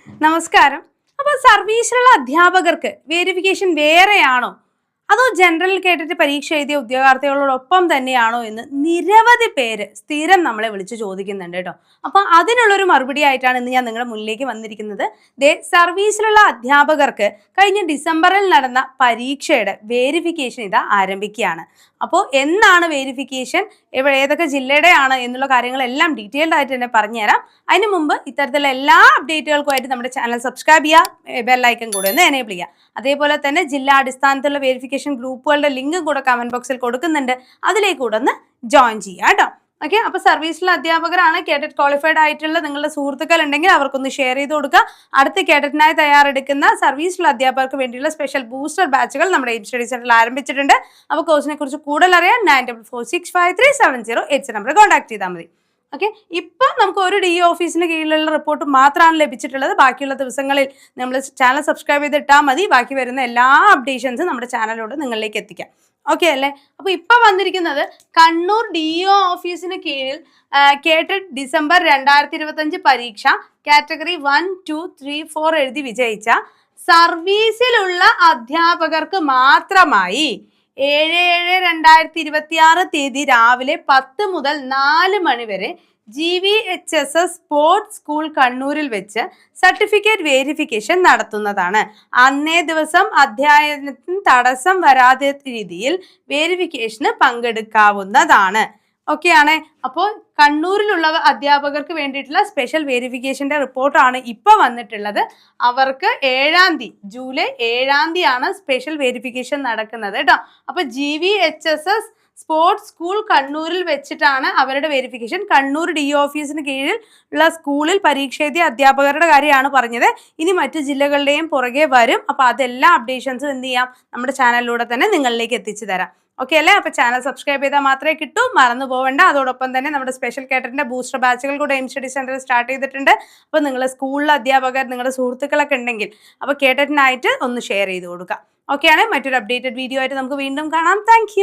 നമസ്കാരം. അപ്പോൾ സർവീസിലുള്ള അധ്യാപകർക്ക് വേരിഫിക്കേഷൻ വേറെയാണോ അതോ ജനറൽ കേട്ടിട്ട് പരീക്ഷ എഴുതിയ ഉദ്യോഗാർത്ഥികളോടൊപ്പം തന്നെയാണോ എന്ന് നിരവധി പേര് സ്ഥിരം നമ്മളെ വിളിച്ച് ചോദിക്കുന്നുണ്ട് കേട്ടോ. അപ്പോൾ അതിനുള്ളൊരു മറുപടി ആയിട്ടാണ് ഇന്ന് ഞാൻ നിങ്ങളുടെ മുന്നിലേക്ക് വന്നിരിക്കുന്നത്. സർവീസിലുള്ള അധ്യാപകർക്ക് കഴിഞ്ഞ ഡിസംബറിൽ നടന്ന പരീക്ഷയുടെ വേരിഫിക്കേഷൻ ഇതാ ആരംഭിക്കുകയാണ്. അപ്പോൾ എന്നാണ് വേരിഫിക്കേഷൻ, ഏതൊക്കെ ജില്ലയുടെയാണ് എന്നുള്ള കാര്യങ്ങളെല്ലാം ഡീറ്റെയിൽഡ് ആയിട്ട് തന്നെ പറഞ്ഞുതരാം. അതിന് മുമ്പ് ഇത്തരത്തിലുള്ള എല്ലാ അപ്ഡേറ്റുകൾക്കുമായിട്ട് നമ്മുടെ ചാനൽ സബ്സ്ക്രൈബ് ചെയ്യുക, ബെല്ലൈക്കൺ കൂടെ ഒന്ന് എനേബിൾ ചെയ്യുക. അതേപോലെ തന്നെ ജില്ലാ അടിസ്ഥാനത്തിലുള്ള വേരിഫിക്കേഷൻ ഗ്രൂപ്പുകളുടെ ലിങ്ക് കൂടെ കമന്റ് ബോക്സിൽ കൊടുക്കുന്നുണ്ട്, അതിലേക്ക് കൂടെ ഒന്ന് ജോയിൻ ചെയ്യുക കേട്ടോ. ഓക്കെ, അപ്പോൾ സർവീസിലെ അധ്യാപകരാണ്, കേഡറ്റ് ക്വാളിഫൈഡ് ആയിട്ടുള്ള നിങ്ങളുടെ സുഹൃത്തുക്കൾ ഉണ്ടെങ്കിൽ അവർക്കൊന്ന് ഷെയർ ചെയ്ത് കൊടുക്കുക. അടുത്ത കേഡറ്റിനായി തയ്യാറെടുക്കുന്ന സർവീസിലെ അധ്യാപകർക്ക് വേണ്ടിയുള്ള സ്പെഷ്യൽ ബൂസ്റ്റർ ബാച്ചുകൾ നമ്മുടെ എയിം സ്റ്റഡി സെന്ററിൽ ആരംഭിച്ചിട്ടുണ്ട്. അപ്പോൾ കോഴ്സിനെ കുറിച്ച് കൂടുതൽ അറിയാൻ 9446537086 നമ്പർ കോൺടാക്ട് ചെയ്താൽ മതി. ഓക്കെ, ഇപ്പം നമുക്ക് ഒരു ഡി ഓഫീസിന് കീഴിലുള്ള റിപ്പോർട്ട് മാത്രമാണ് ലഭിച്ചിട്ടുള്ളത്. ബാക്കിയുള്ള ദിവസങ്ങളിൽ നമ്മൾ ചാനൽ സബ്സ്ക്രൈബ് ചെയ്തിട്ടാൽ മതി. ബാക്കി വരുന്ന എല്ലാ അപ്ഡേഷൻസും നമ്മുടെ ചാനലിലൂടെ നിങ്ങളിലേക്ക് എത്തിക്കാം. ഓക്കെ അല്ലേ? അപ്പോൾ ഇപ്പം വന്നിരിക്കുന്നത് കണ്ണൂർ ഡി ഓഫീസിന് കീഴിൽ കേട്ടറ്റ് ഡിസംബർ 2025 പരീക്ഷ കാറ്റഗറി 1, 2, 3, 4 എഴുതി വിജയിച്ച സർവീസിലുള്ള അധ്യാപകർക്ക് മാത്രമായി 7/7/2026 തീയതി രാവിലെ 10 മുതൽ 4 മണി വരെ GVHSS സ്പോർട്സ് സ്കൂൾ കണ്ണൂരിൽ വെച്ച് സർട്ടിഫിക്കറ്റ് വേരിഫിക്കേഷൻ നടത്തുന്നതാണ്. അന്നേ ദിവസം അധ്യയനത്തിന് തടസ്സം വരാത്ത രീതിയിൽ വേരിഫിക്കേഷന് പങ്കെടുക്കാവുന്നതാണ്. ഓക്കെ ആണ്. അപ്പോൾ കണ്ണൂരിലുള്ള അധ്യാപകർക്ക് വേണ്ടിയിട്ടുള്ള സ്പെഷ്യൽ വേരിഫിക്കേഷൻ്റെ റിപ്പോർട്ടാണ് ഇപ്പോൾ വന്നിട്ടുള്ളത്. അവർക്ക് ജൂലൈ 7 ആണ് സ്പെഷ്യൽ വേരിഫിക്കേഷൻ നടക്കുന്നത് കേട്ടോ. അപ്പോൾ GVHSS സ്പോർട്സ് സ്കൂൾ കണ്ണൂരിൽ വെച്ചിട്ടാണ് അവരുടെ വേരിഫിക്കേഷൻ. കണ്ണൂർ ഡി ഓഫീസിന് കീഴിൽ ഉള്ള സ്കൂളിൽ പരീക്ഷ എഴുതിയ അധ്യാപകരുടെ കാര്യമാണ് പറഞ്ഞത്. ഇനി മറ്റു ജില്ലകളുടെയും പുറകെ വരും. അപ്പോൾ അതെല്ലാം അപ്ഡേഷൻസും എന്ത് ചെയ്യാം, നമ്മുടെ ചാനലിലൂടെ തന്നെ നിങ്ങളിലേക്ക് എത്തിച്ചു തരാം. ഓക്കെ അല്ലേ? അപ്പോൾ ചാനൽ സബ്സ്ക്രൈബ് ചെയ്താൽ മാത്രമേ കിട്ടൂ, മറന്നു പോവേണ്ട. അതോടൊപ്പം തന്നെ നമ്മുടെ സ്പെഷ്യൽ കേട്ടറ്റിൻ്റെ ബൂസ്റ്റർ ബാച്ചുകൾ കൂടെ എയിം സ്റ്റഡി സെൻറ്ററിൽ സ്റ്റാർട്ട് ചെയ്തിട്ടുണ്ട്. അപ്പോൾ നിങ്ങൾ സ്കൂളിലെ അധ്യാപകർ, നിങ്ങളുടെ സുഹൃത്തുക്കളൊക്കെ ഉണ്ടെങ്കിൽ അപ്പോൾ കേട്ടറ്റിനായിട്ട് ഒന്ന് ഷെയർ ചെയ്ത് കൊടുക്കുക. ഓക്കെ ആണ്. മറ്റൊരു അപ്ഡേറ്റഡ് വീഡിയോ ആയിട്ട് നമുക്ക് വീണ്ടും കാണാം. താങ്ക്